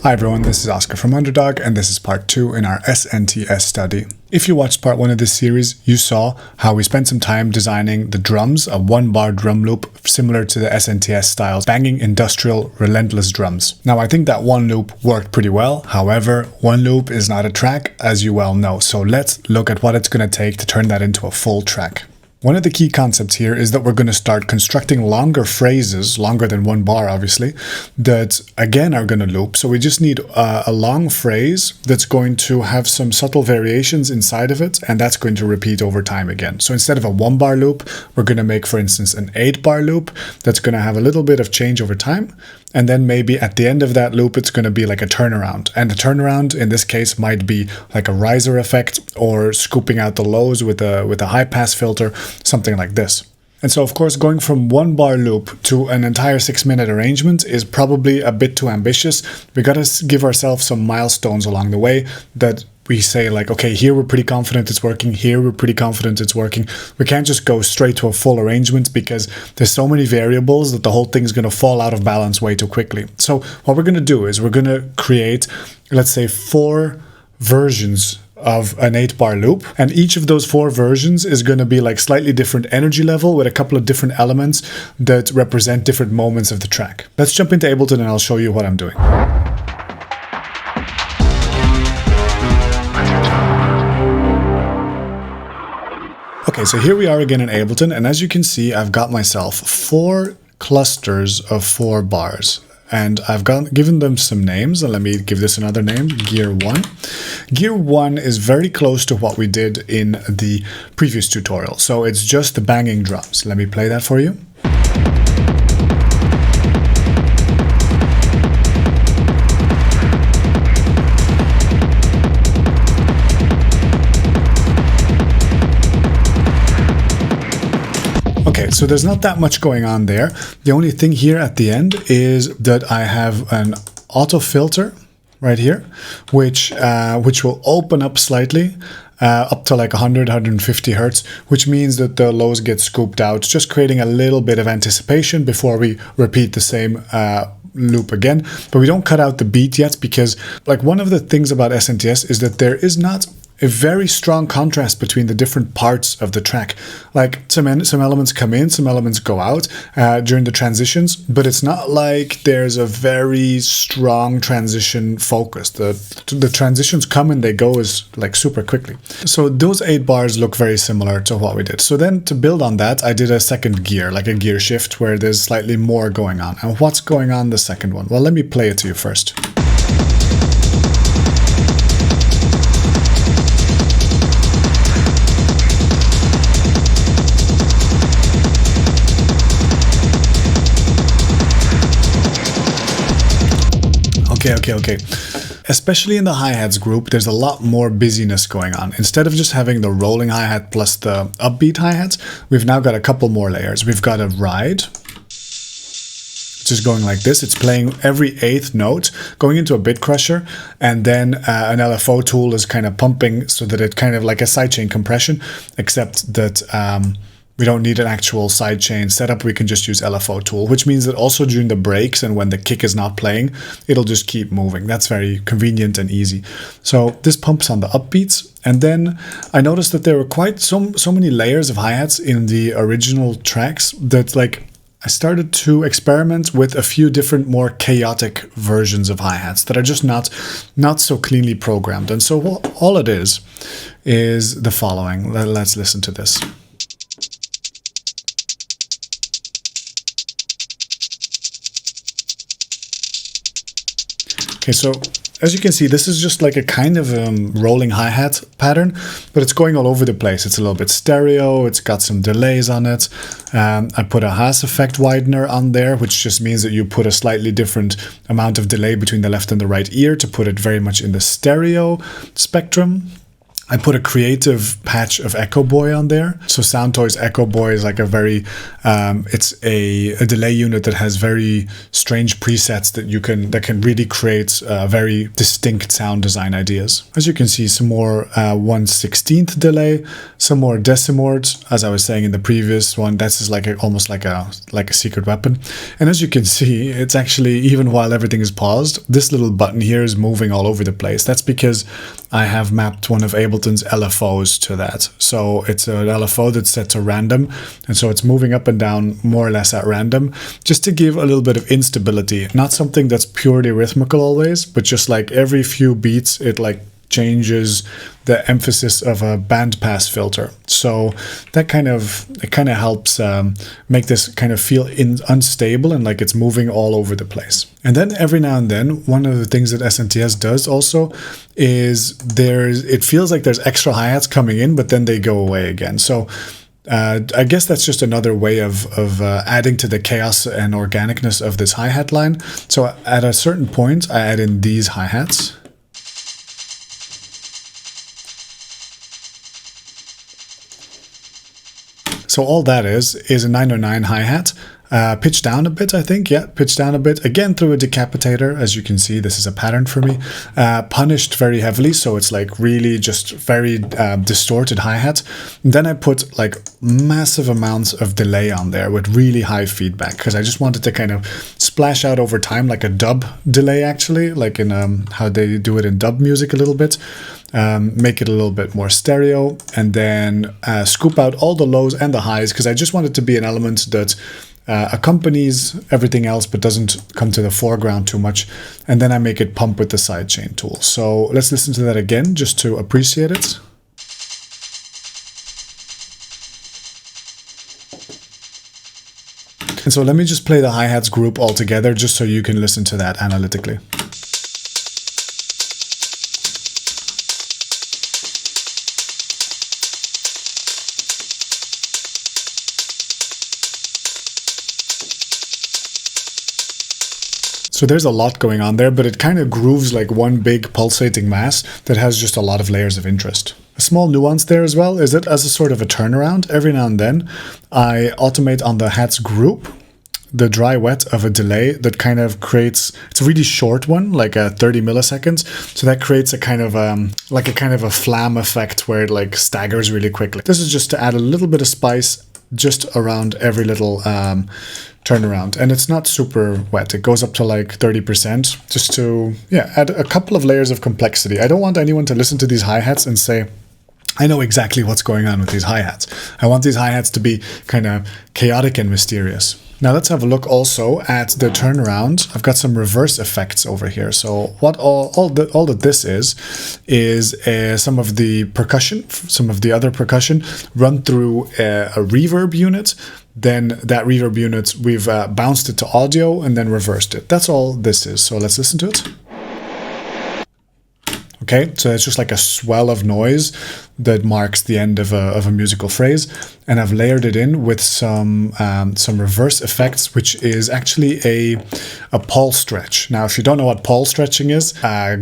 Hi everyone, this is Oscar from Underdog, and this is part 2 in our SNTS study. If you watched part 1 of this series, you saw how we spent some time designing the drums, a 1-bar drum loop similar to the SNTS styles, banging industrial relentless drums. Now I think that one loop worked pretty well, however, one loop is not a track, as you well know, so let's look at what it's going to take to turn that into a full track. One of the key concepts here is that we're going to start constructing longer phrases, longer than 1 bar obviously, that again are going to loop. So we just need a long phrase that's going to have some subtle variations inside of it, and that's going to repeat over time again. So instead of a 1-bar loop, we're going to make, for instance, an 8-bar loop that's going to have a little bit of change over time. And then maybe at the end of that loop, it's going to be like a turnaround. And the turnaround in this case might be like a riser effect or scooping out the lows with a high pass filter, something like this. And so, of course, going from 1-bar loop to an entire 6-minute arrangement is probably a bit too ambitious. We got to give ourselves some milestones along the way that we say like, okay, here we're pretty confident it's working, here we're pretty confident it's working. We can't just go straight to a full arrangement because there's so many variables that the whole thing's going to fall out of balance way too quickly. So what we're going to do is we're going to create, let's say, 4 versions of an 8-bar loop, and each of those 4 versions is going to be like slightly different energy level with a couple of different elements that represent different moments of the track. Let's jump into Ableton and I'll show you what I'm doing. Okay, so here we are again in Ableton, and as you can see, I've got myself 4 clusters of 4 bars. And I've given them some names, and let me give this another name, Gear 1. Gear 1 is very close to what we did in the previous tutorial, so it's just the banging drums. Let me play that for you. Okay, so there's not that much going on there. The only thing here at the end is that I have an auto filter right here, which will open up slightly up to like 100, 150 hertz, which means that the lows get scooped out, just creating a little bit of anticipation before we repeat the same loop again. But we don't cut out the beat yet because like one of the things about SNTS is that there is not a very strong contrast between the different parts of the track. Like some elements come in, some elements go out during the transitions, but it's not like there's a very strong transition focus. The transitions come and they go is like super quickly. So those 8 bars look very similar to what we did. So then to build on that, I did a second gear, like a gear shift where there's slightly more going on. And what's going on the second one? Well, let me play it to you first. Okay. Especially in the hi-hats group, there's a lot more busyness going on. Instead of just having the rolling hi-hat plus the upbeat hi-hats, we've now got a couple more layers. We've got a ride, which is going like this. It's playing every 8th note, going into a bit crusher, and then an LFO tool is kind of pumping so that it kind of like a sidechain compression, except that we don't need an actual sidechain setup. We can just use LFO tool, which means that also during the breaks and when the kick is not playing, it'll just keep moving. That's very convenient and easy. So this pumps on the upbeats. And then I noticed that there were quite so many layers of hi-hats in the original tracks that like I started to experiment with a few different more chaotic versions of hi-hats that are just not so cleanly programmed. And so all it is the following. Let's listen to this. Okay, so as you can see, this is just like a kind of rolling hi-hat pattern, but it's going all over the place. It's a little bit stereo, it's got some delays on it. I put a Haas effect widener on there, which just means that you put a slightly different amount of delay between the left and the right ear to put it very much in the stereo spectrum. I put a creative patch of Echo Boy on there. So Soundtoys Echo Boy is like a very, it's a delay unit that has very strange presets that can really create very distinct sound design ideas. As you can see, some more 1/16th delay, some more decimort, as I was saying in the previous one. That's just like almost like a secret weapon. And as you can see, it's actually, even while everything is paused, this little button here is moving all over the place. That's because I have mapped one of Ableton's LFOs to that. So it's an LFO that's set to random, and so it's moving up and down more or less at random, just to give a little bit of instability. Not something that's purely rhythmical always, but just like every few beats it like changes the emphasis of a bandpass filter. So that kind of helps make this kind of feel unstable and like it's moving all over the place. And then every now and then, one of the things that SNTS does also is it feels like there's extra hi-hats coming in, but then they go away again. So I guess that's just another way of adding to the chaos and organicness of this hi-hat line. So at a certain point, I add in these hi-hats. So all that is a 909 hi-hat, pitched down a bit, I think. Yeah, pitched down a bit. Again, through a decapitator. As you can see, this is a pattern for me. Punished very heavily, so it's like really just very distorted hi-hat. Then I put like massive amounts of delay on there with really high feedback, because I just wanted to kind of splash out over time, like a dub delay actually, like in how they do it in dub music a little bit. Make it a little bit more stereo, and then scoop out all the lows and the highs, because I just want it to be an element that accompanies everything else but doesn't come to the foreground too much. And then I make it pump with the sidechain tool. So let's listen to that again just to appreciate it. And so let me just play the hi-hats group all together just so you can listen to that analytically. So there's a lot going on there, but it kind of grooves like one big pulsating mass that has just a lot of layers of interest. A small nuance there as well is that as a sort of a turnaround, every now and then I automate on the hats group the dry wet of a delay that kind of creates, it's a really short one, like 30 milliseconds. So that creates a kind of a flam effect where it like staggers really quickly. This is just to add a little bit of spice just around every little turnaround, and it's not super wet. It goes up to like 30% just to add a couple of layers of complexity. I don't want anyone to listen to these hi-hats and say, I know exactly what's going on with these hi-hats. I want these hi-hats to be kind of chaotic and mysterious. Now let's have a look also at the turnaround. I've got some reverse effects over here. So what all that this is some of the percussion, some of the other percussion run through a reverb unit. Then that reverb unit, we've bounced it to audio and then reversed it. That's all this is. So let's listen to it. Okay, so it's just like a swell of noise that marks the end of a musical phrase, and I've layered it in with some reverse effects, which is actually a pulse stretch. Now, if you don't know what pulse stretching is,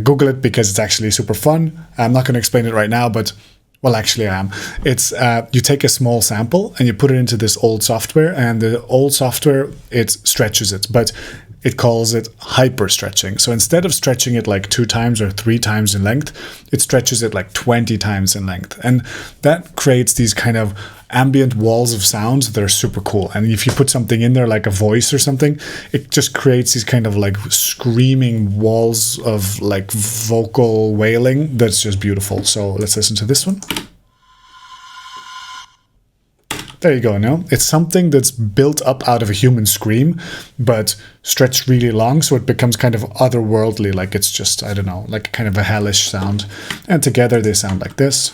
Google it because it's actually super fun. I'm not going to explain it right now, but well, actually I am. It's you take a small sample and you put it into this old software, and the old software, it stretches it, but it calls it hyper stretching. So instead of stretching it like 2 times or 3 times in length, it stretches it like 20 times in length. And that creates these kind of ambient walls of sounds that are super cool. And if you put something in there like a voice or something, it just creates these kind of like screaming walls of like vocal wailing that's just beautiful. So let's listen to this one. There you go. Now it's something that's built up out of a human scream, but stretched really long, so it becomes kind of otherworldly, like it's just, I don't know, like kind of a hellish sound. And together they sound like this.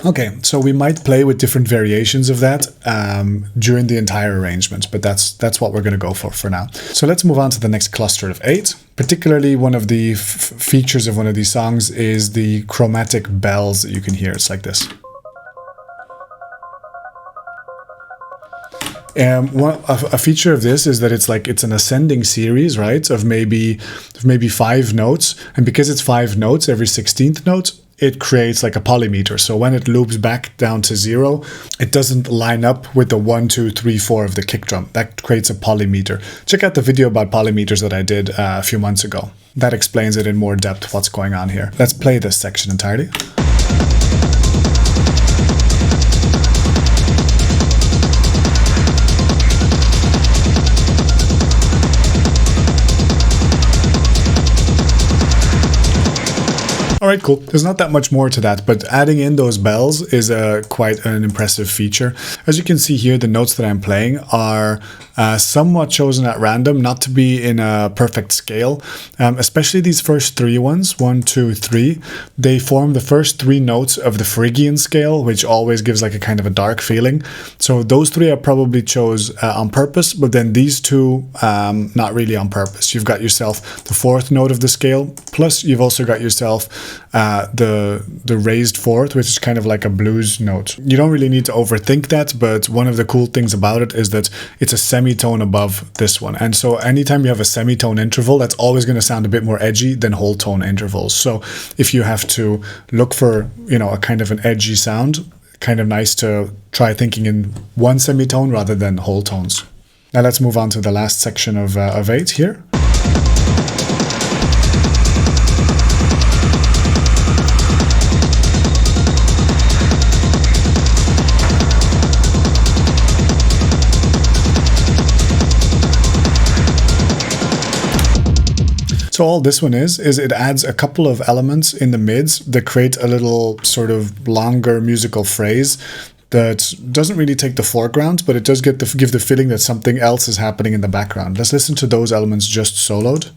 Okay, so we might play with different variations of that during the entire arrangement, but that's what we're going to go for now. So let's move on to the next cluster of 8. Particularly one of the features of one of these songs is the chromatic bells that you can hear. It's like this. A feature of this is that it's an ascending series, right? Of maybe 5 notes, and because it's 5 notes every 16th note, it creates like a polymeter. So when it loops back down to 0, it doesn't line up with the 1, 2, 3, 4 of the kick drum. That creates a polymeter. Check out the video about polymeters that I did a few months ago. That explains it in more depth what's going on here. Let's play this section entirely. All right, cool. There's not that much more to that, but adding in those bells is quite an impressive feature. As you can see here, the notes that I'm playing are somewhat chosen at random, not to be in a perfect scale. Especially these first 3 ones, 1, 2, 3, they form the first 3 notes of the Phrygian scale, which always gives like a kind of a dark feeling. So those 3 I probably chose on purpose, but then these 2, not really on purpose. You've got yourself the 4th note of the scale, plus you've also got yourself the raised 4th, which is kind of like a blues note. You don't really need to overthink that, but one of the cool things about it is that it's a semitone above this one. And so anytime you have a semitone interval, that's always going to sound a bit more edgy than whole tone intervals. So if you have to look for, you know, a kind of an edgy sound, kind of nice to try thinking in one semitone rather than whole tones. Now let's move on to the last section of 8 here. So all this one is it adds a couple of elements in the mids that create a little sort of longer musical phrase that doesn't really take the foreground, but it does give the feeling that something else is happening in the background. Let's listen to those elements just soloed.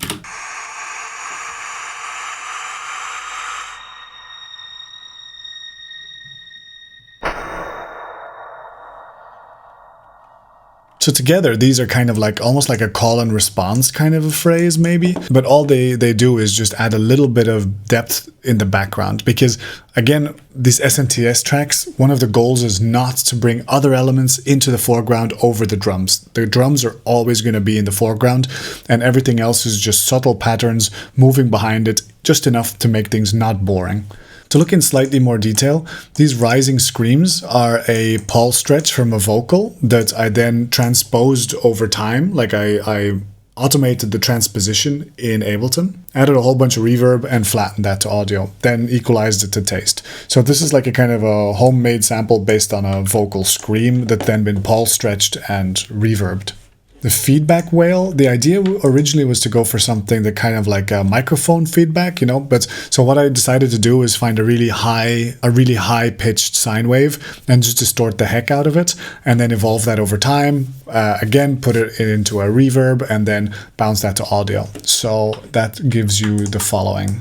So together, these are kind of like almost like a call and response kind of a phrase maybe, but all they do is just add a little bit of depth in the background, because again, these SNTS tracks, one of the goals is not to bring other elements into the foreground over the drums. The drums are always going to be in the foreground, and everything else is just subtle patterns moving behind it, just enough to make things not boring. To look in slightly more detail, these rising screams are a pulse stretch from a vocal that I then transposed over time. Like I automated the transposition in Ableton, added a whole bunch of reverb and flattened that to audio, then equalized it to taste. So this is like a kind of a homemade sample based on a vocal scream that then been pulse stretched and reverbed. The feedback whale, the idea originally was to go for something that kind of like a microphone feedback, you know, but so what I decided to do is find a really high pitched sine wave and just distort the heck out of it, and then evolve that over time, again put it into a reverb and then bounce that to audio. So that gives you the following.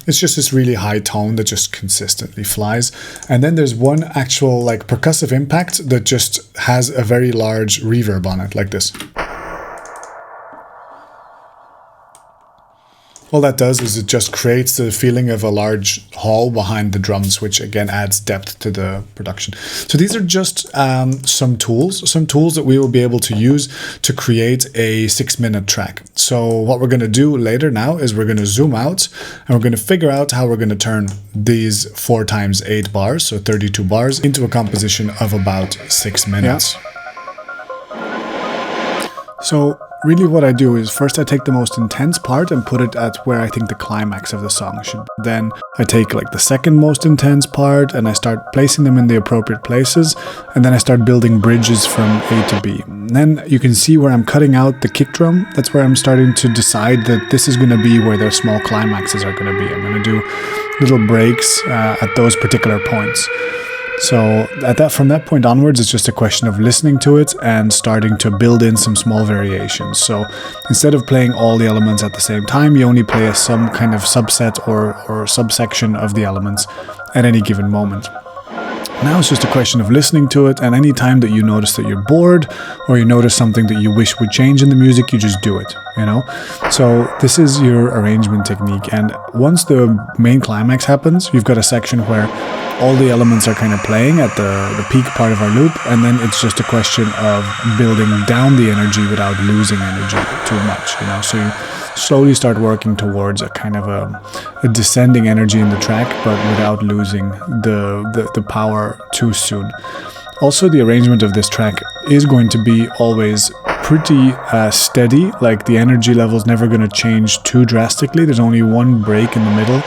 It's just this really high tone that just consistently flies. And then there's one actual like percussive impact that just has a very large reverb on it, like this. All that does is it just creates the feeling of a large hall behind the drums, which again adds depth to the production. So these are just some tools that we will be able to use to create a 6-minute track. So what we're going to do later now is we're going to zoom out and we're going to figure out how we're going to turn these 4 times 8 bars, so 32 bars, into a composition of about 6 minutes. Yeah. So really what I do is first I take the most intense part and put it at where I think the climax of the song should be. Then I take like the second most intense part and I start placing them in the appropriate places, and then I start building bridges from A to B. And then you can see where I'm cutting out the kick drum. That's where I'm starting to decide that this is going to be where the small climaxes are going to be. I'm going to do little breaks at those particular points. So from that point onwards, it's just a question of listening to it and starting to build in some small variations. So instead of playing all the elements at the same time, you only play some kind of subset or subsection of the elements at any given moment. Now it's just a question of listening to it, and any time that you notice that you're bored or you notice something that you wish would change in the music, you just do it, you know? So this is your arrangement technique, and once the main climax happens, you've got a section where all the elements are kind of playing at the peak part of our loop, and then it's just a question of building down the energy without losing energy too much, you know? So you slowly start working towards a kind of a descending energy in the track, but without losing the power too soon. Also, the arrangement of this track is going to be always pretty steady, like the energy level is never going to change too drastically. There's only one break in the middle.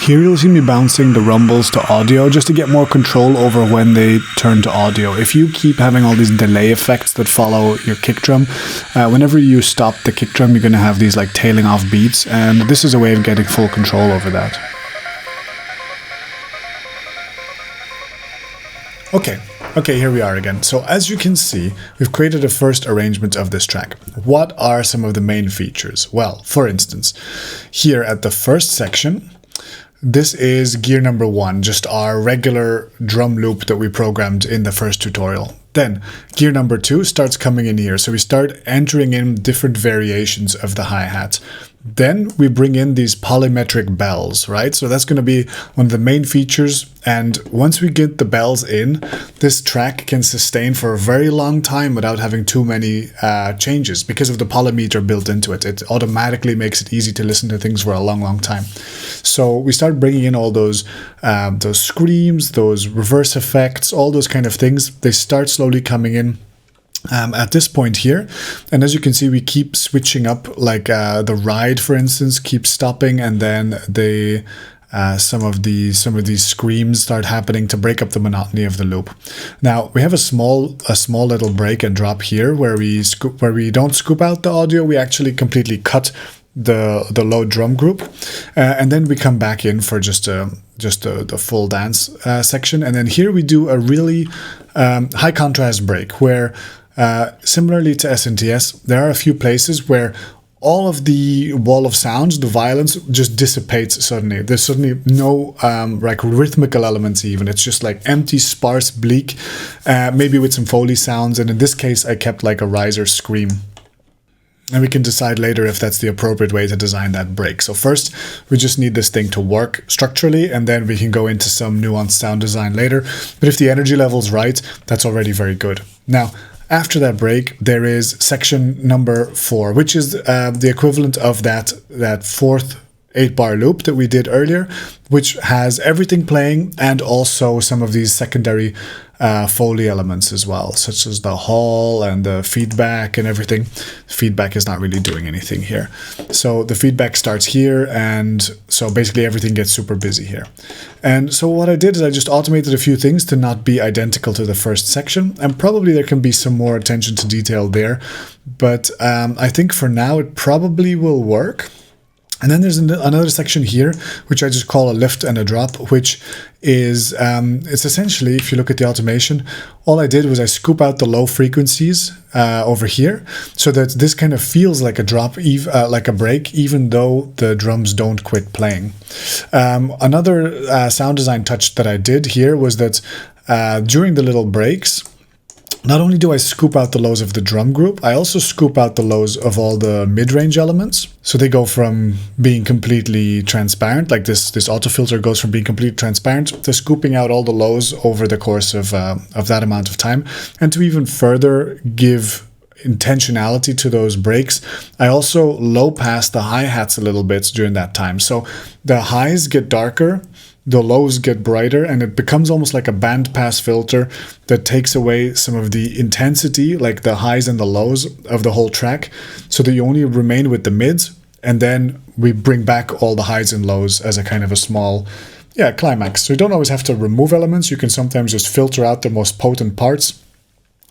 Here you'll see me bouncing the rumbles to audio just to get more control over when they turn to audio. If you keep having all these delay effects that follow your kick drum, whenever you stop the kick drum, you're going to have these like tailing off beats, and this is a way of getting full control over that. Okay, here we are again. So as you can see, we've created a first arrangement of this track. What are some of the main features? Well, for instance, here at the first section, this is gear number 1, just our regular drum loop that we programmed in the first tutorial. Then gear number 2 starts coming in here. So we start entering in different variations of the hi-hat. Then we bring in these polymetric bells, right? So that's going to be one of the main features. And once we get the bells in, this track can sustain for a very long time without having too many changes because of the polymeter built into it. It automatically makes it easy to listen to things for a long, long time. So we start bringing in all those screams, those reverse effects, all those kind of things. They start slowly coming in. At this point here, and as you can see, we keep switching up, like the ride, for instance, keeps stopping, and then they some of these screams start happening to break up the monotony of the loop. Now we have a small little break and drop here where we don't scoop out the audio. We actually completely cut the low drum group, and then we come back in for just the full dance section, and then here we do a really high contrast break where. Similarly to SNTS, there are a few places where all of the wall of sounds, the violence, just dissipates suddenly. There's suddenly no like rhythmical elements even. It's just like empty, sparse, bleak, maybe with some Foley sounds. And in this case, I kept like a riser scream. And we can decide later if that's the appropriate way to design that break. So first, we just need this thing to work structurally, and then we can go into some nuanced sound design later. But if the energy level's right, that's already very good. Now, after that break, there is section number 4, which is the equivalent of that fourth 8-bar loop that we did earlier, which has everything playing and also some of these secondary Foley elements as well, such as the hall and the feedback and everything. Feedback is not really doing anything here. So the feedback starts here, and so basically everything gets super busy here. And so what I did is I just automated a few things to not be identical to the first section, and probably there can be some more attention to detail there, but I think for now it probably will work. And then there's another section here, which I just call a lift and a drop, which is, it's essentially, if you look at the automation, all I did was I scoop out the low frequencies over here, so that this kind of feels like a drop, like a break, even though the drums don't quit playing. Another sound design touch that I did here was that during the little breaks, not only do I scoop out the lows of the drum group, I also scoop out the lows of all the mid-range elements. So they go from being completely transparent, like this auto filter goes from being completely transparent to scooping out all the lows over the course of that amount of time. And to even further give intentionality to those breaks, I also low pass the hi-hats a little bit during that time. So the highs get darker, the lows get brighter, and it becomes almost like a band pass filter that takes away some of the intensity, like the highs and the lows of the whole track, so that you only remain with the mids, and then we bring back all the highs and lows as a kind of a small climax. So you don't always have to remove elements. You can sometimes just filter out the most potent parts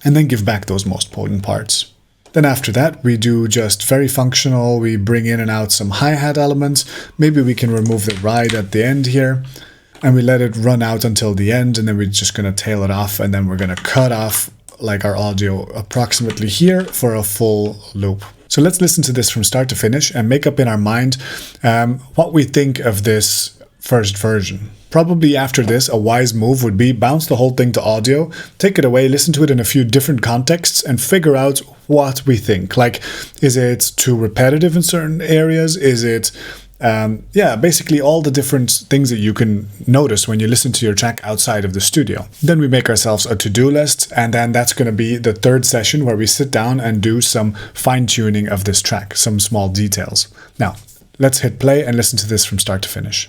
and then give back those most potent parts. Then after that, we do just very functional. We bring in and out some hi-hat elements. Maybe we can remove the ride at the end here, and we let it run out until the end, and then we're just going to tail it off, and then we're going to cut off like our audio approximately here for a full loop. So let's listen to this from start to finish and make up in our mind what we think of this first version. Probably after this, a wise move would be bounce the whole thing to audio, take it away, listen to it in a few different contexts, and figure out what we think. Like, is it too repetitive in certain areas? Is it, basically all the different things that you can notice when you listen to your track outside of the studio. Then we make ourselves a to-do list, and then that's going to be the third session where we sit down and do some fine-tuning of this track, some small details. Now, let's hit play and listen to this from start to finish.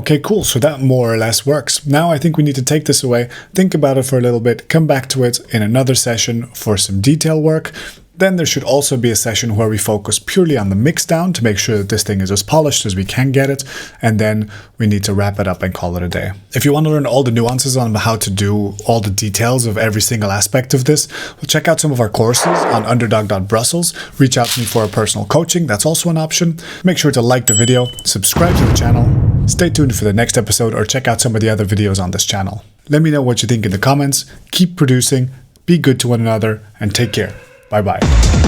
Okay, cool. So that more or less works. Now I think we need to take this away, think about it for a little bit, come back to it in another session for some detail work. Then there should also be a session where we focus purely on the mix down to make sure that this thing is as polished as we can get it. And then we need to wrap it up and call it a day. If you want to learn all the nuances on how to do all the details of every single aspect of this, well, check out some of our courses on underdog.brussels. Reach out to me for a personal coaching. That's also an option. Make sure to like the video, subscribe to the channel, stay tuned for the next episode, or check out some of the other videos on this channel. Let me know what you think in the comments. Keep producing, be good to one another, and take care. Bye-bye.